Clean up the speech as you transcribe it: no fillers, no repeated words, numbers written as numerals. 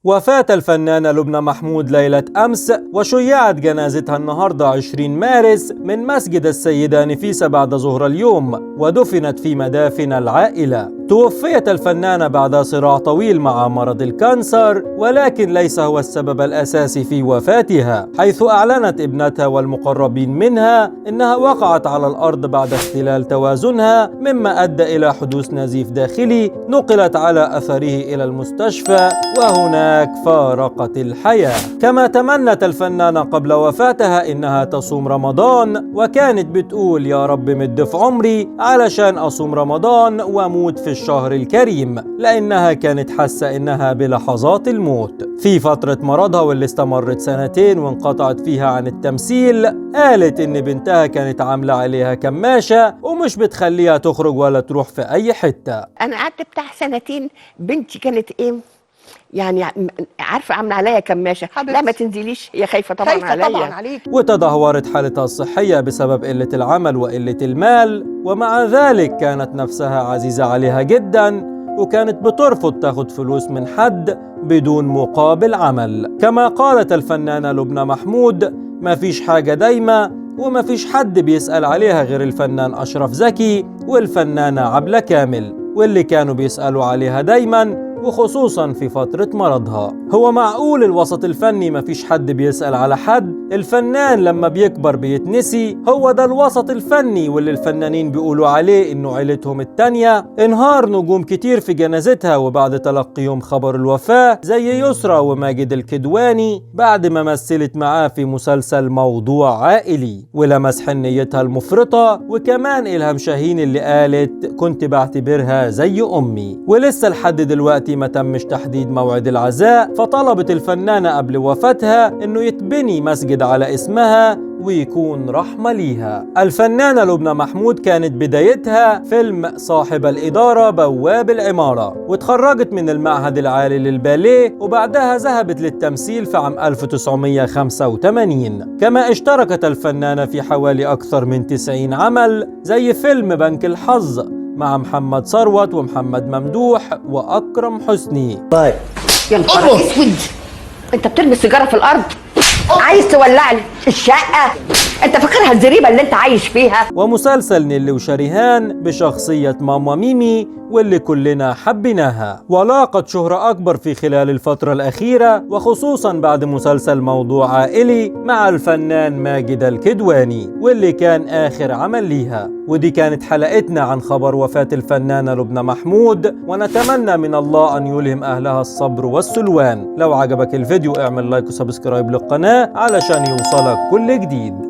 وفاة الفنانة لبنى محمود ليلة أمس، وشيعت جنازتها النهاردة 20 مارس من مسجد السيدة نفيسة بعد ظهر اليوم، ودفنت في مدافن العائلة. توفيت الفنانة بعد صراع طويل مع مرض الكانسر، ولكن ليس هو السبب الأساسي في وفاتها، حيث أعلنت ابنتها والمقربين منها إنها وقعت على الأرض بعد اختلال توازنها، مما أدى إلى حدوث نزيف داخلي نقلت على أثره إلى المستشفى، وهناك فارقت الحياة. كما تمنت الفنانة قبل وفاتها إنها تصوم رمضان، وكانت بتقول: يا رب مد في عمري علشان أصوم رمضان وأموت في الشهر الكريم، لأنها كانت حاسة إنها بلحظات الموت. في فترة مرضها واللي استمرت 2 وانقطعت فيها عن التمثيل، قالت إن بنتها كانت عاملة عليها كماشة ومش بتخليها تخرج ولا تروح في أي حتة. أنا قعدت بتاع 2 بنتي كانت يعني عارفه عامله عليا كماشه حبيبتي. لا ما تنزليش، هي خايفه طبعا عليك. وتدهورت حالتها الصحيه بسبب قله العمل وقله المال، ومع ذلك كانت نفسها عزيزه عليها جدا، وكانت بترفض تاخد فلوس من حد بدون مقابل عمل. كما قالت الفنانه لبنى محمود: ما فيش حاجه دايمه وما فيش حد بيسأل عليها غير الفنان أشرف زكي والفنانة عبلة كامل، واللي كانوا بيسألوا عليها دايما، وخصوصا في فترة مرضها. هو معقول الوسط الفني مفيش حد بيسأل على حد؟ الفنان لما بيكبر بيتنسي؟ هو ده الوسط الفني واللي الفنانين بيقولوا عليه انه عيلتهم التانية. انهار نجوم كتير في جنازتها وبعد تلقيهم خبر الوفاة، زي يسرا وماجد الكدواني بعد ما مثلت معاه في مسلسل موضوع عائلي ولمس حنيتها المفرطة، وكمان إلهام شاهين اللي قالت: كنت بعتبرها زي أمي. ولسه لحد دلوقتي ما تمش تحديد موعد العزاء، فطلبت الفنانة قبل وفاتها انه يتبني مسجد على اسمها ويكون رحمة ليها. الفنانة لبنى محمود كانت بدايتها فيلم صاحب الإدارة بواب العمارة، وتخرجت من المعهد العالي للباليه، وبعدها ذهبت للتمثيل في عام 1985. كما اشتركت الفنانة في حوالي أكثر من 90 عمل، زي فيلم بنك الحظ مع محمد ثروت ومحمد ممدوح وأكرم حسني. طيب يا نهار اسود، انت بترمي السيجاره في الارض؟ عايز تولع لي الشقه؟ انت فاكرها الزريبه اللي انت عايش فيها؟ ومسلسل نيلي وشريهان بشخصية ماما ميمي واللي كلنا حبيناها. ولاقت شهرة أكبر في خلال الفترة الأخيرة، وخصوصا بعد مسلسل موضوع عائلي مع الفنان ماجد الكدواني، واللي كان آخر عمل ليها. ودي كانت حلقتنا عن خبر وفاة الفنانة لبنى محمود، ونتمنى من الله أن يلهم أهلها الصبر والسلوان. لو عجبك الفيديو اعمل لايك وسبسكرايب للقناة علشان يوصلك كل جديد.